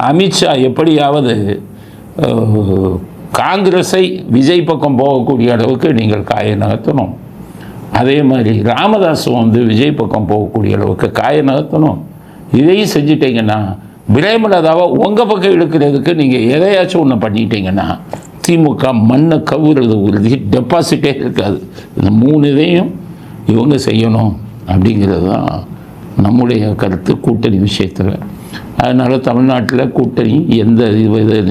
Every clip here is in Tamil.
அமித்ஷா எப்படியாவது காங்கிரஸை விஜய் பக்கம் போகக்கூடிய அளவுக்கு நீங்கள் காயை நகர்த்தணும். அதே மாதிரி ராமதாஸும் வந்து விஜய் பக்கம் போகக்கூடிய அளவுக்கு காயை நகர்த்தணும். இதையும் செஞ்சிட்டிங்கன்னா பிரேமலதாவை உங்கள் பக்கம் இழுக்கிறதுக்கு நீங்கள் எதையாச்சும் ஒன்று பண்ணிட்டீங்கன்னா திமுக மண்ணை கவுறது உறுதி, டெபாசிட்டே இருக்காது. இந்த 3 இதையும் இவங்க செய்யணும் அப்படிங்கிறது தான் நம்முடைய கருத்து கூட்டணி விஷயத்தில். அதனால் தமிழ்நாட்டில் கூட்டணி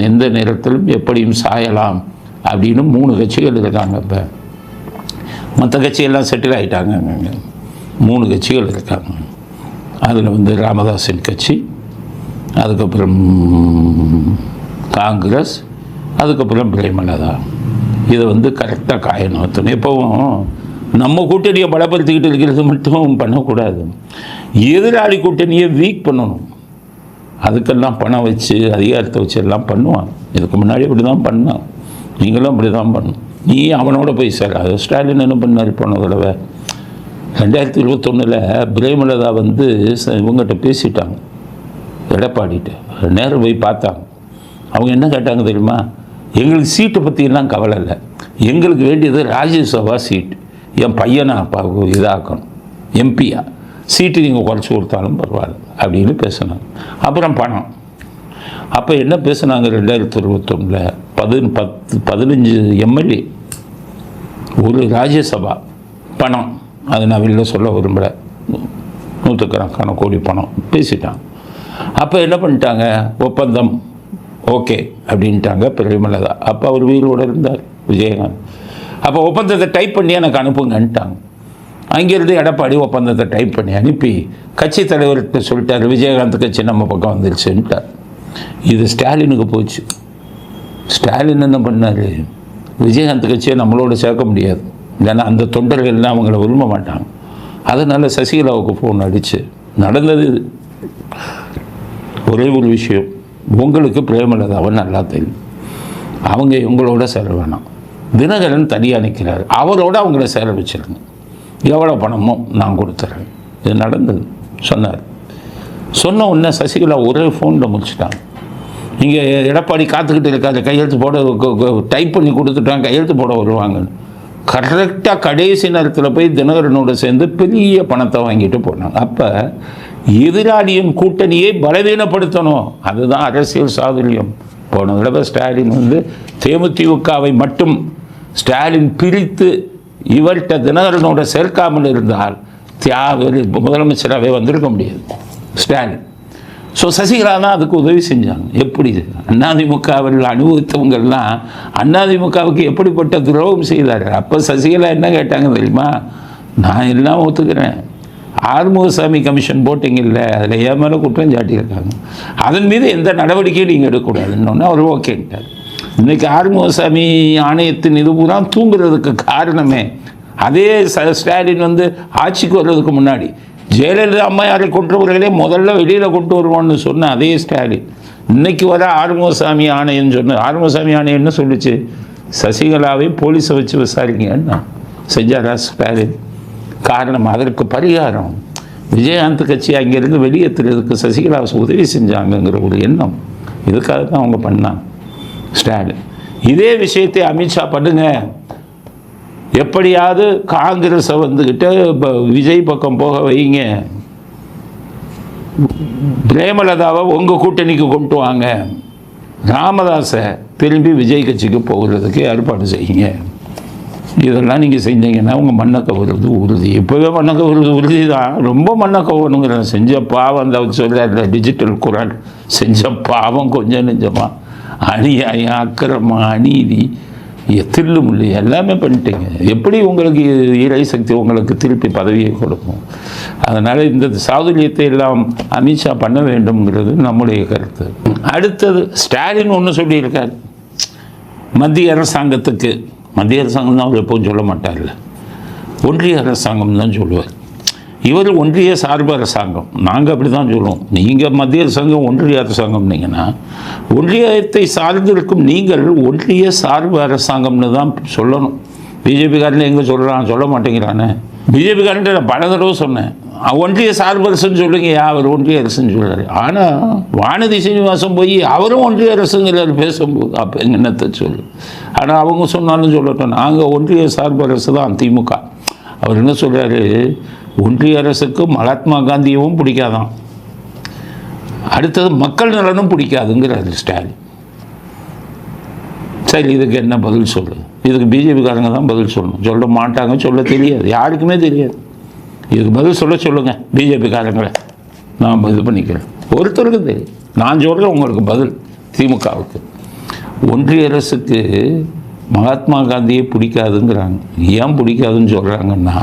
எந்த நேரத்திலும் எப்படியும் சாயலாம் அப்படின்னு 3 கட்சிகள் இருக்காங்க. இப்போ மற்ற கட்சியெல்லாம் செட்டில் ஆகிட்டாங்க. 3 கட்சிகள் இருக்காங்க. அதில் வந்து ராமதாஸின் கட்சி, அதுக்கப்புறம் காங்கிரஸ், அதுக்கப்புறம் பிரேமலதா. இதை வந்து கரெக்டாக காய நகர்த்தணும். எப்போவும் நம்ம கூட்டணியை பலப்படுத்திக்கிட்டு இருக்கிறது மட்டும் பண்ணக்கூடாது. எதிராளி கூட்டணியை வீக் பண்ணணும். அதுக்கெல்லாம் பணம் வச்சு அதிகாரத்தை வச்சு எல்லாம் பண்ணுவான். இதுக்கு முன்னாடி இப்படி தான் பண்ணான், நீங்களும் அப்படி தான் பண்ணணும். நீ அவனோட போய் சேராது. ஸ்டாலின் என்ன பண்ணார் போன தடவை 2021 பிரேமலதா வந்து இவங்ககிட்ட பேசிட்டாங்க, எடப்பாடிட்டு நேரம் போய் பார்த்தாங்க. அவங்க என்ன கேட்டாங்க தெரியுமா? எங்களுக்கு சீட்டை பற்றியெல்லாம் கவலை இல்லை, எங்களுக்கு வேண்டியது ராஜ்யசபா சீட்டு, என் பையனை அப்பா இதாக்கணும், எம்பியா சீட்டு நீங்கள் குறைச்சி கொடுத்தாலும் பரவாயில்ல அப்படின்னு பேசினாங்க. அப்புறம் பணம். அப்போ என்ன பேசுனாங்க? 2021 15 எம்எல்ஏ, ஒரு ராஜ்யசபா, பணம். அது நான் வெளில சொல்ல விரும்பலை, 100கணக்கான கோடி பணம் பேசிட்டாங்க. அப்போ என்ன பண்ணிட்டாங்க? ஒப்பந்தம் ஓகே அப்படின்ட்டாங்க பிரேமலதா. அப்போ அவர் உயிரோடு இருந்தார் விஜயகாந்த். அப்போ ஒப்பந்தத்தை டைப் பண்ணி எனக்கு அனுப்புங்கன்ட்டாங்க. அங்கேருந்து எடப்பாடி ஒப்பந்தத்தை டைப் பண்ணி அனுப்பி கட்சி தலைவர்கிட்ட சொல்லிட்டார், விஜயகாந்த் கட்சி நம்ம பக்கம் வந்துருச்சுன்ட்டார். இது ஸ்டாலினுக்கு போச்சு. ஸ்டாலின் என்ன பண்ணார்? விஜயகாந்த் கட்சியை நம்மளோட சேர்க்க முடியாது, ஏன்னா அந்த தொண்டர்கள்லாம் அவங்கள விரும்ப மாட்டாங்க. அதனால் சசிகலாவுக்கு ஃபோன் அடித்து நடந்தது ஒரே ஒரு விஷயம், உங்களுக்கு பிரேமலதாவை நல்லா தெரியும், அவங்க இவங்களோட சேர வேணாம், தினகரன் தனியாக நிற்கிறார், அவரோட அவங்கள சேர வச்சிருங்க, எவ்வளோ பணமோ நான் கொடுத்துட்றேன். இது நடந்தது சொன்னார். சொன்ன உடனே சசிகலா ஒரே ஃபோனில் முடிச்சுட்டாங்க. இங்கே எடப்பாடி காத்துக்கிட்டு இருக்காது, கையெழுத்து போட டைப் பண்ணி கொடுத்துட்டாங்க, கையெழுத்து போட வருவாங்கன்னு. கரெக்டாக கடைசி நேரத்தில் போய் தினகரனோடு சேர்ந்து பெரிய பணத்தை வாங்கிட்டு போனாங்க. அப்போ எதிராளியின் கூட்டணியை பலவீனப்படுத்தணும், அதுதான் அரசியல் சாதுரியம். போன தடவை ஸ்டாலின் வந்து தேமுதிகவை மட்டும் ஸ்டாலின் பிரித்து இவர்கிட்ட தினகரனோட சேர்க்காமல் இருந்தால் முதலமைச்சராகவே வந்திருக்க முடியாது ஸ்டாலின். ஸோ சசிகலா தான் அதுக்கு உதவி செஞ்சாங்க. எப்படி அதிமுகவில் அனுபவித்தவங்கள்லாம் அதிமுகவுக்கு எப்படிப்பட்ட துரோகம் செய்தார். அப்போ சசிகலா என்ன கேட்டாங்க தெரியுமா? நான் எல்லாம் ஒத்துக்கிறேன், ஆறுமுகசாமி கமிஷன் போட்டிங்கல்ல, அதில் ஏன் மேலே குற்றம் சாட்டியிருக்காங்க, அதன் மீது எந்த நடவடிக்கையும் நீங்கள் எடுக்கக்கூடாதுன்னு அவர் ஓகேன்ட்டார். இன்றைக்கி ஆறுமுகசாமி ஆணையத்தின் இது பூரா தூங்குறதுக்கு காரணமே அதே ஸ்டாலின் வந்து ஆட்சிக்கு வர்றதுக்கு முன்னாடி ஜெயலலிதா அம்மையாரை கொன்றவர்களே முதல்ல வெளியில் கொண்டு வருவோன்னு சொன்ன அதே ஸ்டாலின் இன்னைக்கு வர ஆறுமுகசாமி ஆணையன்னு சொன்ன. ஆறுமுகசாமி ஆணையம் என்ன சொல்லிச்சு? சசிகலாவை போலீஸை வச்சு விசாரிங்கன்னு செஞ்சாரா ஸ்டாலின்? காரணம் அதற்கு பரிகாரம் விஜயகாந்த் கட்சி அங்கேருந்து வெளியேற்றுறதுக்கு சசிகலா உதவி செஞ்சாங்கங்கிற ஒரு எண்ணம். இதுக்காக தான் அவங்க பண்ணாங்க ஸ்டாலின். இதே விஷயத்தை அமித்ஷா பண்ணுங்க, எப்படியாவது காங்கிரஸை வந்துக்கிட்டு விஜய் பக்கம் போக வைங்க, பிரேமலதாவை உங்கள் கூட்டணிக்கு கொண்டு வாங்க, ராமதாஸை திரும்பி விஜய் கட்சிக்கு போகிறதுக்கு ஏற்பாடு செய்யுங்க. இதெல்லாம் நீங்கள் செஞ்சீங்கன்னா உங்கள் மண்ணை கவுறது உறுதி. இப்போவே மண்ணை கவுறது உறுதி தான், ரொம்ப மண்ணை கவனுங்கிற செஞ்ச பாவம் அந்த சொல்ல டிஜிட்டல் குரல் செஞ்ச பாவம் கொஞ்சம் நெஞ்சமாக அநியாயம் அக்கிரமம் அநீதி தில்லு முள்ளு எல்லாமே பண்ணிட்டீங்க. எப்படி உங்களுக்கு இறை சக்தி உங்களுக்கு திருப்பி பதவியை கொடுக்கும்? அதனால் இந்த சாதுரியத்தை எல்லாம் அமித்ஷா பண்ண வேண்டும்ங்கிறது நம்முடைய கருத்து. அடுத்தது ஸ்டாலின் ஒன்று சொல்லியிருக்கார், மத்திய அரசாங்கத்துக்கு, மத்திய அரசாங்கம் தான் அவர் எப்போவும் சொல்ல மாட்டார்ல, ஒன்றிய அரசாங்கம் தான் சொல்லுவார். இவர் ஒன்றிய சார்பு அரசாங்கம், நாங்கள் அப்படி தான் சொல்லுவோம். நீங்கள் மத்திய அரசாங்கம் ஒன்றிய அரசாங்கம்னீங்கன்னா ஒன்றியத்தை சார்ந்திருக்கும் நீங்கள் ஒன்றிய சார்பு அரசாங்கம்னு தான் சொல்லணும். பிஜேபிக்காரன் எங்கே சொல்கிறான், சொல்ல மாட்டேங்கிறானே. பிஜேபிக்காரன்ட்டு நான் பல தடவை சொன்னேன், ஒன்றிய சார்பு அரசுன்னு சொல்லுங்க, அவர் ஒன்றிய அரசுன்னு சொல்கிறாரு. ஆனால் வானதி சீனிவாசன் போய் அவரும் ஒன்றிய அரசுங்கிறார் பேசும்போது, அப்போ என்னத்தை சொல்லு. ஆனால் அவங்க சொன்னாலும் சொல்லட்டும், நாங்கள் ஒன்றிய சார்பு அரசு தான் திமுக. அவர் என்ன சொல்கிறாரு, ஒன்றிய அரசுக்கு மகாத்மா காந்தியவும் பிடிக்காதான், அடுத்தது மக்கள் நலனும் பிடிக்காதுங்கிறாரு ஸ்டாலின். சரி, இதுக்கு என்ன பதில் சொல்லு? இதுக்கு பிஜேபிக்காரங்க தான் பதில் சொல்லணும். சொல்ல மாட்டாங்க, சொல்ல தெரியாது, யாருக்குமே தெரியாது. இதுக்கு பதில் சொல்லுங்கள் பிஜேபிக்காரங்களை, நான் இது பண்ணிக்கிறேன். ஒருத்தருக்கு தெரியும், நான் சொல்கிறேன் உங்களுக்கு பதில். திமுகவுக்கு ஒன்றிய அரசுக்கு மகாத்மா காந்தியை பிடிக்காதுங்கிறாங்க. ஏன் பிடிக்காதுன்னு சொல்கிறாங்கன்னா,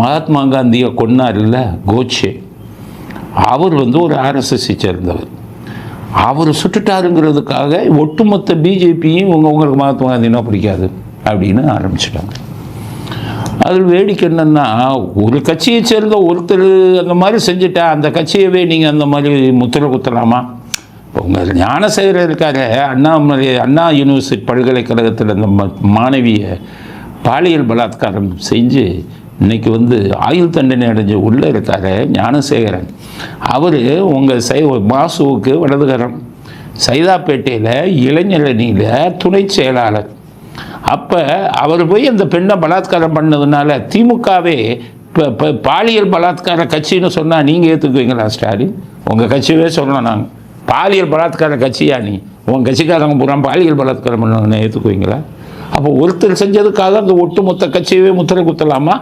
மகாத்மா காந்தியை கொன்னார் இல்லை கோட்சே, அவர் ஒரு ஆர்எஸ்எஸ்ஸை சேர்ந்தவர். அவர் சுட்டுட்டாருங்கிறதுக்காக ஒட்டுமொத்த பிஜேபியும் உங்களுக்கு மகாத்மா காந்தினா பிடிக்காது அப்படின்னு ஆரம்பிச்சிட்டாங்க. அதில் வேடிக்கை என்னென்னா, ஒரு கட்சியை சேர்ந்த ஒருத்தர் அந்த மாதிரி செஞ்சுட்டா அந்த கட்சியவே நீங்கள் அந்த மாதிரி முத்திரை குத்தலாமா? உங்கள் ஞானசேகரர் இருக்காரு, அண்ணா யூனிவர்சிட்டி பல்கலைக்கழகத்தில் அந்த மாணவியை பாலியல் பலாத்காரம் செஞ்சு இன்றைக்கி ஆயுள் தண்டனை அடைஞ்சு உள்ளே இருக்கார் ஞானசேகரன். அவர் உங்கள் மாசுவுக்கு வலதுகரம், சைதாப்பேட்டையில் இளைஞரணியில் துணை செயலாளர். அப்போ அவர் போய் அந்த பெண்ணை பலாத்காரம் பண்ணதுனால திமுகவே இப்போ பாலியல் பலாத்கார கட்சின்னு சொன்னால் நீங்கள் ஏற்றுக்குவீங்களா ஸ்டாலின்? உங்கள் கட்சியவே சொல்லணும், நாங்கள் பாலியல் பலாத்கார கட்சியா, நீ உங்கள் கட்சிக்காரங்க பூரா பாலியல் பலாத்காரம் பண்ண ஏற்றுக்குவீங்களா? அப்போ ஒருத்தர் செஞ்சதுக்காக அந்த ஒட்டுமொத்த கட்சியவே முத்திரை குத்தலாமா?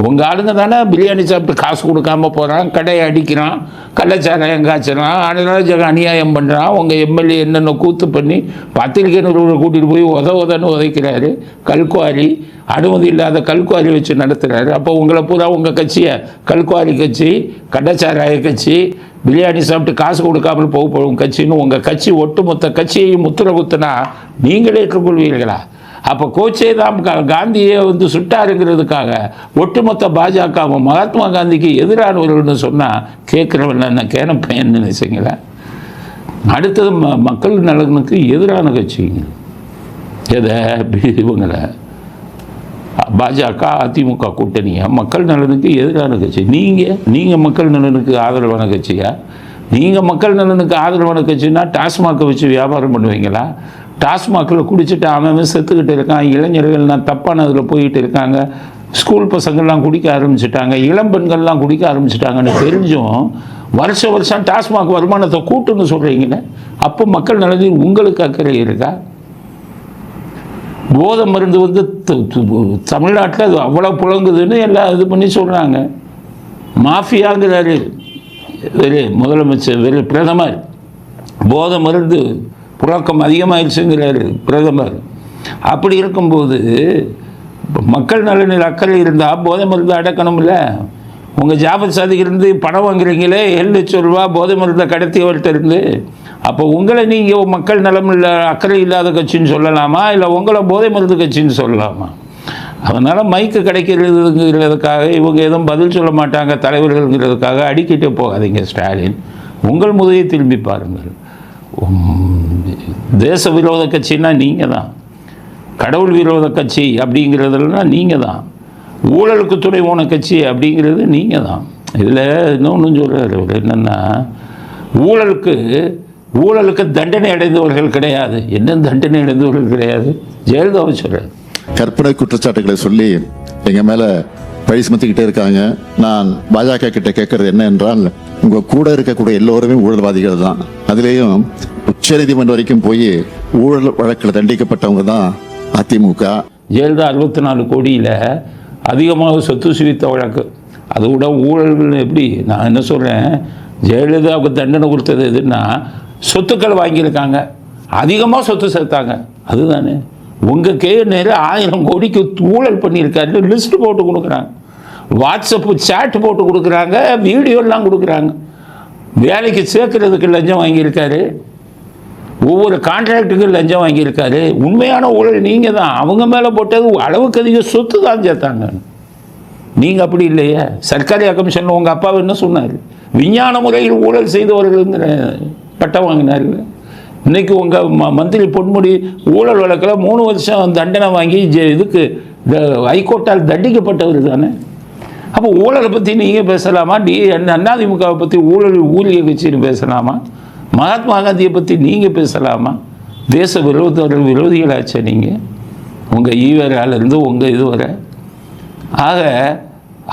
உங்கள் ஆளுங்க தானே பிரியாணி சாப்பிட்டு காசு கொடுக்காமல் போகிறான், கடையை அடிக்கிறான், கள்ளச்சாராயம் காய்ச்சறான், அதனால அநியாயம் பண்ணுறான். உங்கள் எம்எல்ஏ என்னென்ன கூத்து பண்ணி பத்திரிக்கை நிறுவனம் கூட்டிகிட்டு போய் உதன்னு உதைக்கிறாரு, கல்குவாரி, அனுமதி இல்லாத கல்குவாரி வச்சு நடத்துகிறாரு. அப்போ உங்களை பூரா உங்கள் கட்சியை கல்குவாரி கட்சி, கள்ளச்சாராய கட்சி, பிரியாணி சாப்பிட்டு காசு கொடுக்காமல் போகும் கட்சின்னு உங்கள் கட்சி ஒட்டுமொத்த கட்சியையும் முத்திரை குத்துனா நீங்களே ஏற்றுக்கொள்வீர்களா? அப்போ கோச்சே தான் காந்தியை சுட்டாருங்கிறதுக்காக ஒட்டுமொத்த பாஜகவும் மகாத்மா காந்திக்கு எதிரானவர்கள்னு சொன்னால் கேட்குறவன் என்ன கேனப்பையன் நினைச்சிங்களா? அடுத்தது மக்கள் நலனுக்கு எதிரான கட்சிங்க எதை இவங்களை பாஜக அதிமுக கூட்டணியா? மக்கள் நலனுக்கு எதிரான கட்சி நீங்கள் மக்கள் நலனுக்கு ஆதரவான கட்சியா? நீங்கள் மக்கள் நலனுக்கு ஆதரவான கட்சின்னா டாஸ்மாகை வச்சு வியாபாரம் பண்ணுவீங்களா? டாஸ்மாகில் குடிச்சிட்டு அவன் செத்துக்கிட்டு இருக்கான், இளைஞர்கள்லாம் தப்பான அதில் போயிட்டு இருக்காங்க, ஸ்கூல் பசங்கள்லாம் குடிக்க ஆரம்பிச்சிட்டாங்க, இளம் பெண்கள்லாம் குடிக்க ஆரம்பிச்சிட்டாங்கன்னு தெரிஞ்சும் வருஷம் டாஸ்மாக் வருமானத்தை கூட்டுன்னு சொல்கிறீங்களே, அப்போ மக்கள் நலனில் உங்களுக்கு அக்கறை இருக்கா? போதை மருந்து தமிழ்நாட்டில் அது அவ்வளோ புழங்குதுன்னு எல்லாம் இது பண்ணி சொல்கிறாங்க. மாஃபியாங்கிறாரு முதலமைச்சர், பிரதமர். போதை மருந்து புழக்கம் அதிகமாகிடுச்சுங்கிறாரு பிரதமர். அப்படி இருக்கும்போது மக்கள் நலனில் அக்கறை இருந்தால் போதை மருந்து அடக்கணும்ல. உங்கள் ஜாபத் சாதிக்கிருந்து பணம் வாங்குறீங்களே 7 லட்சம் ரூபா போதை மருந்தை கடத்தியவர்கிட்ட இருந்து. அப்போ உங்களை நீங்கள் மக்கள் நலம் இல்லை அக்கறை இல்லாத கட்சின்னு சொல்லலாமா, இல்லை உங்களை போதை மருந்து கட்சின்னு சொல்லலாமா? அதனால் மைக்கு கிடைக்கிறதுங்கிறதுக்காக இவங்க எதுவும் பதில் சொல்ல மாட்டாங்க தலைவர்கள்ங்கிறதுக்காக அடிக்கிட்டே போகாதீங்க ஸ்டாலின். உங்கள் முதையை திரும்பி பாருங்கள். தேச விரோத கட்சின்னா நீங்கள் தான், கடவுள் விரோத கட்சி அப்படிங்கிறதுலாம் நீங்கள் தான், ஊழலுக்கு துணை போன கட்சி அப்படிங்கிறது நீங்கள் தான். இதில் இன்னொன்று சொல்கிறார் என்னென்னா, ஊழலுக்கு தண்டனை அடைந்தவர்கள் கிடையாது. என்ன தண்டனை அடைந்தவர்கள் கிடையாது? ஜெயலலிதாவை சொல்கிறார். கற்பனை குற்றச்சாட்டுகளை சொல்லி எங்கள் மேலே பழி சுமத்திக்கிட்டே இருக்காங்க. நான் பாஜக கிட்ட கேட்கறது என்ன என்றால், உங்க கூட இருக்கக்கூடிய எல்லோருமே ஊழல்வாதிகள் தான். அதுலேயும் உச்சநீதிமன்றம் வரைக்கும் போய் ஊழல் வழக்கில் தண்டிக்கப்பட்டவங்க தான் அதிமுக. ஜெயலலிதா 64 கோடியில் அதிகமாக சொத்து சுவித்த வழக்கு, அது கூட ஊழல்கள். எப்படி நான் என்ன சொல்கிறேன், ஜெயலலிதாவுக்கு தண்டனை கொடுத்தது எதுன்னா சொத்துக்கள் வாங்கியிருக்காங்க, அதிகமாக சொத்து சேர்த்தாங்க, அதுதானே. உங்கள் நேரு 1000 கோடிக்கு ஊழல் பண்ணியிருக்காரு, லிஸ்ட்டு போட்டு கொடுக்குறாங்க, வாட்ஸ்அப்பு சேட் போட்டு கொடுக்குறாங்க, வீடியோலாம் கொடுக்குறாங்க. வேலைக்கு சேர்க்கறதுக்கு லஞ்சம் வாங்கியிருக்காரு, ஒவ்வொரு கான்ட்ராக்டுக்கும் லஞ்சம் வாங்கியிருக்காரு. உண்மையான ஊழல் நீங்கள் தான். அவங்க மேலே போட்டது அளவுக்கு அதிக சொத்து தான் சேர்த்தாங்க. நீங்கள் அப்படி இல்லையே. சர்க்காரி கமிஷனில் உங்கள் அப்பாவை என்ன சொன்னார், விஞ்ஞான முறையில் ஊழல் செய்தவர்கள்ங்கிற பட்டம் வாங்கினார்கள். இன்றைக்கி உங்கள் மந்திரி பொன்முடி ஊழல் வழக்கில் 3 வருஷம் தண்டனை வாங்கி இதுக்கு இந்த ஹைகோர்ட்டால் தண்டிக்கப்பட்டவர் தானே. அப்போ ஊழலை பற்றி நீங்கள் பேசலாமா? அதிமுகவை பற்றி ஊழிய கட்சின்னு பேசலாமா? மகாத்மா காந்தியை பற்றி நீங்கள் பேசலாமா? தேச விரோதிகளாச்சா நீங்கள், உங்கள் ஈவராலேருந்து உங்கள் இது வரை. ஆக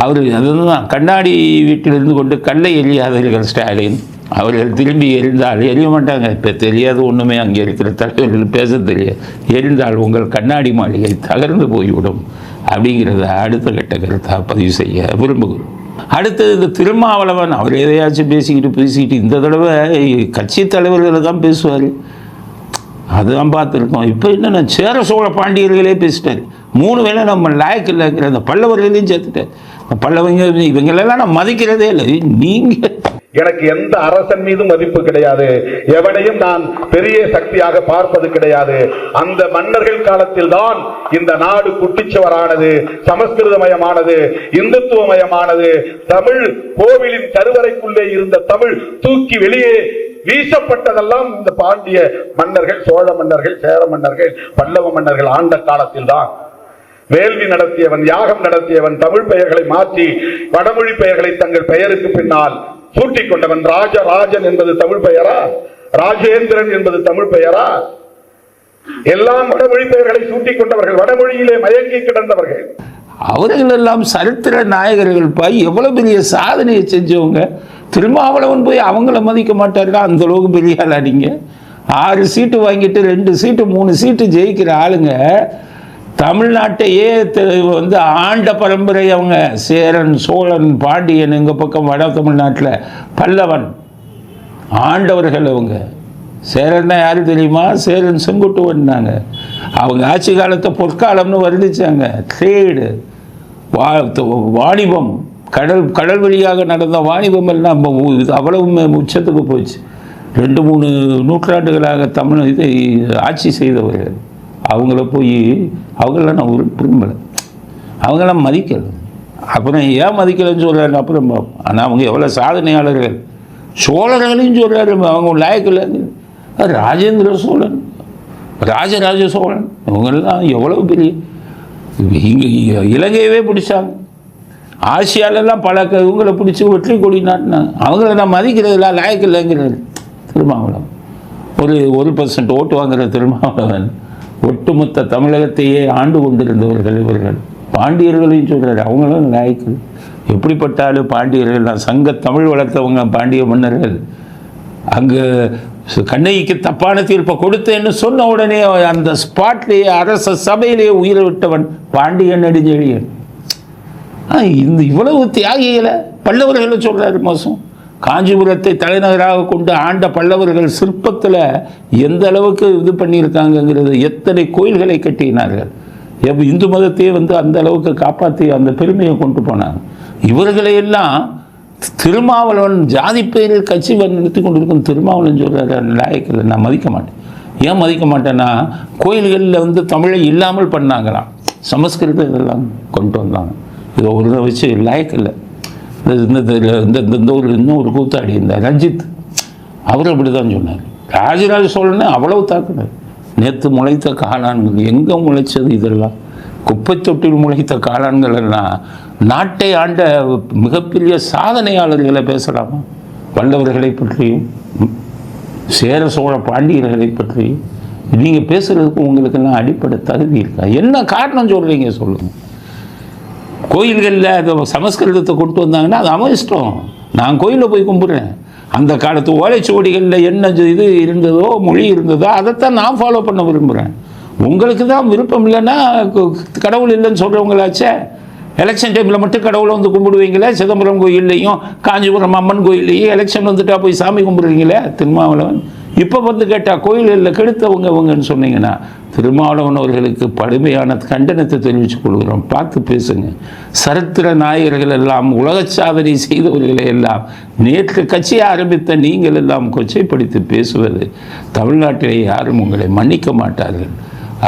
அவர் அதுதான் கண்ணாடி வீட்டிலிருந்து கொண்டு கல்லை எரியாதவர்கள் ஸ்டாலின். அவர்கள் திரும்பி எரிந்தால் எரிய மாட்டாங்க. இப்போ தெரியாது ஒன்றுமே, அங்கே இருக்கிற தலைவர்கள் பேச தெரியாது. எரிந்தால் உங்கள் கண்ணாடி மாளிகை தகர்ந்து போய்விடும் அப்படிங்கிறத அடுத்த கட்ட கருத்தாக பதிவு செய்ய விரும்புகிறோம். அடுத்தது இந்த திருமாவளவன், அவர் எதையாச்சும் பேசிக்கிட்டு இந்த தடவை கட்சி தலைவர்களை தான் பேசுவார், அதுதான் பார்த்துருக்கோம். இப்போ என்னென்ன சேர சோழ பாண்டியர்களே பேசிட்டார். 3 வேளை நம்ம லாயக்கில் இருக்கிற அந்த பல்லவர்களையும் சேர்த்துட்டார். பல்லவங்க இவங்களெல்லாம் நான் மதிக்கிறதே இல்லை. நீங்கள் எனக்கு எந்த அரசன் மீதும் மதிப்பு கிடையாது, எவனையும் நான் பெரிய சக்தியாக பார்ப்பது கிடையாது. அந்த மன்னர்கள் காலத்தில் தான் இந்த நாடு குட்டிச்சுவரானது, சமஸ்கிருதமயமானது, இந்துத்துவமயமானது. தமிழ் கோவிலின் கருவறைக்குள்ளே இருந்த தமிழ் தூக்கி வெளியே வீசப்பட்டதெல்லாம் இந்த பாண்டிய மன்னர்கள், சோழ மன்னர்கள், சேர மன்னர்கள், பல்லவ மன்னர்கள் ஆண்ட காலத்தில் தான். வேள்வி நடத்தியவன், யாகம் நடத்தியவன், தமிழ் பெயர்களை மாற்றி வடமொழி பெயர்களை தங்கள் பெயருக்கு பின்னால் சூட்டிக் கொண்டவன். ராஜராஜன் என்பது தமிழ் பெயரா? ராஜேந்திரன் என்பது தமிழ் பெயரா? எல்லாம் வடமொழி பெயர்களை சூட்டிக் கொண்டவர்கள், வடமொழியிலே மயங்கி கிடந்தவர்கள். அவர்கள் எல்லாம் சரித்திர நாயகர்கள். பாய் எவ்வளவு பெரிய சாதனையை செஞ்சவங்க. திருமாவளவன் போய் அவங்கள மதிக்க மாட்டாருன்னா அந்த அளவுக்கு பெரிய ஆளா நீங்க? 6 சீட்டு வாங்கிட்டு 2 சீட்டு 3 சீட்டு ஜெயிக்கிற ஆளுங்க. தமிழ்நாட்டையே வந்து ஆண்ட பரம்பரை அவங்க. சேரன், சோழன், பாண்டியன், எங்கள் பக்கம் வட தமிழ்நாட்டில் பல்லவன் ஆண்டவர்கள் அவங்க. சேரன்னா யாரு தெரியுமா? சேரன் செங்குட்டுவன்னாங்க. அவங்க ஆட்சி காலத்தை பொற்காலம்னு வருதிச்சாங்க. ட்ரேடு, வாணிபம், கடல் வழியாக நடந்த வாணிபம் எல்லாம் அவ்வளவு உச்சத்துக்கு போச்சு. 2-3 நூற்றாண்டுகளாக தமிழ் இதை ஆட்சி செய்தவர்கள். அவங்கள போய் அவங்கள நான் விரும்பலை, அவங்களாம் மதிக்கலை. அப்புறம் ஏன் மதிக்கலைன்னு சொல்கிறாரு அப்புறம் பார்ப்போம். ஆனால் அவங்க எவ்வளோ சாதனையாளர்கள். சோழர்களையும் சொல்கிறாரு அவங்க லாயக்கில். ராஜேந்திர சோழன், ராஜராஜ சோழன், இவங்கெல்லாம் எவ்வளோ பெரிய இங்கே இலங்கையவே பிடிச்சாங்க. ஆசியாலெல்லாம் பல இவங்களை பிடிச்சி வெற்றி கொடி நாட்டினாங்க. அவங்கள நான் மதிக்கிறதுல லாயக்கில்லைங்கிறது திருமாவளவன். 1% ஓட்டு வாங்குகிற திருமாவளவன் ஒட்டுமொத்த தமிழகத்தையே ஆண்டு கொண்டிருந்தவர்கள் இவர்கள். பாண்டியர்களையும் சொல்கிறார், அவங்களும் லாயக்கு. எப்படிப்பட்டாலும் பாண்டியர்கள், நான் சங்க தமிழ் வளர்த்தவங்க பாண்டிய மன்னர்கள். அங்கே கண்ணகிக்கு தப்பான தீர்ப்பை கொடுத்தேன்னு சொன்ன உடனே அந்த ஸ்பாட்லேயே அரச சபையிலேயே உயிரை விட்டவன் பாண்டியன் நெடுஞ்செழியன். இந்த இவ்வளவு தியாகிகளை பல்லவர்களை சொல்கிறாரு மோசம். காஞ்சிபுரத்தை தலைநகராக கொண்டு ஆண்ட பல்லவர்கள் சிற்பத்தில் எந்த அளவுக்கு இது பண்ணியிருக்காங்கங்கிறது, எத்தனை கோயில்களை கட்டினார்கள். இந்து மதத்தையே வந்து அந்த அளவுக்கு காப்பாற்றி அந்த பெருமையை கொண்டு போனாங்க. இவர்களையெல்லாம் திருமாவளவன் ஜாதி பெயரில் கட்சி நடத்தி கொண்டிருக்கும் திருமாவளவன் சொல்கிறாரு லாயக்கில். நான் மதிக்க மாட்டேன். ஏன் மதிக்க மாட்டேன்னா, கோயில்களில் வந்து தமிழை இல்லாமல் பண்ணாங்களாம், சமஸ்கிருதம் இதெல்லாம் கொண்டு வந்தாங்க. இதை ஒரு வச்சு லாயக்கில்லை. இன்னும் ஒரு கூத்தாடி இந்த ரஞ்சித், அவர் அப்படி தான் சொன்னார். ராஜராஜ சோழனை அவ்வளவு தாக்குனார். நேற்று முளைத்த காளான்கள் எங்கே முளைச்சது? இதெல்லாம் குப்பை தொட்டில் முளைத்த காளான்கள் எல்லாம் நாட்டை ஆண்ட மிகப்பெரிய சாதனையாளர்களை பேசலாமா? வல்லவர்களை பற்றியும் சேர சோழ பாண்டியர்களை பற்றியும் நீங்கள் பேசுகிறதுக்கு உங்களுக்கெல்லாம் அடிப்படை தகுதி இருக்கா? என்ன காரணம் சொல்கிறீங்க சொல்லுங்கள். கோயில்களில் அதை சமஸ்கிருதத்தை கொண்டு வந்தாங்கன்னா அது அவன் இஷ்டம். நான் கோயிலில் போய் கும்பிட்றேன். அந்த காலத்து ஓலைச்சுவடிகளில் என்ன இது இருந்ததோ, மொழி இருந்ததோ, அதைத்தான் நான் ஃபாலோ பண்ண விரும்புகிறேன். உங்களுக்கு தான் விருப்பம் இல்லைன்னா கடவுள் இல்லைன்னு சொல்கிறவங்களாச்சே. எலெக்ஷன் டைமில் மட்டும் கடவுளை வந்து கும்பிடுவீங்களே. சிதம்பரம் கோயில்லையும் காஞ்சிபுரம் அம்மன் கோயில்லையும் எலெக்ஷன் வந்துட்டா போய் சாமி கும்பிடுவீங்களே திருமாவளவன். இப்போ வந்து கேட்டால் கோயில்களில் கெடுத்தவங்க இவங்கன்னு சொன்னீங்கன்னா திருமாவளவன் அவர்களுக்கு கடுமையான கண்டனத்தை தெரிவித்துக் கொள்கிறோம். பார்த்து பேசுங்க. சரித்திர நாயகர்கள் எல்லாம், உலக சாதனை செய்தவர்களை எல்லாம் நேற்று கட்சியை ஆரம்பித்த நீங்கள் எல்லாம் கொச்சைப்படுத்தி பேசுவது தமிழ்நாட்டிலே யாரும் உங்களை மன்னிக்க மாட்டார்கள்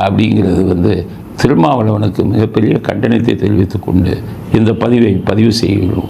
அப்படிங்கிறது வந்து திருமாவளவனுக்கு மிகப்பெரிய கண்டனத்தை தெரிவித்துக் கொண்டு இந்த பதிவை பதிவு செய்கிறோம்.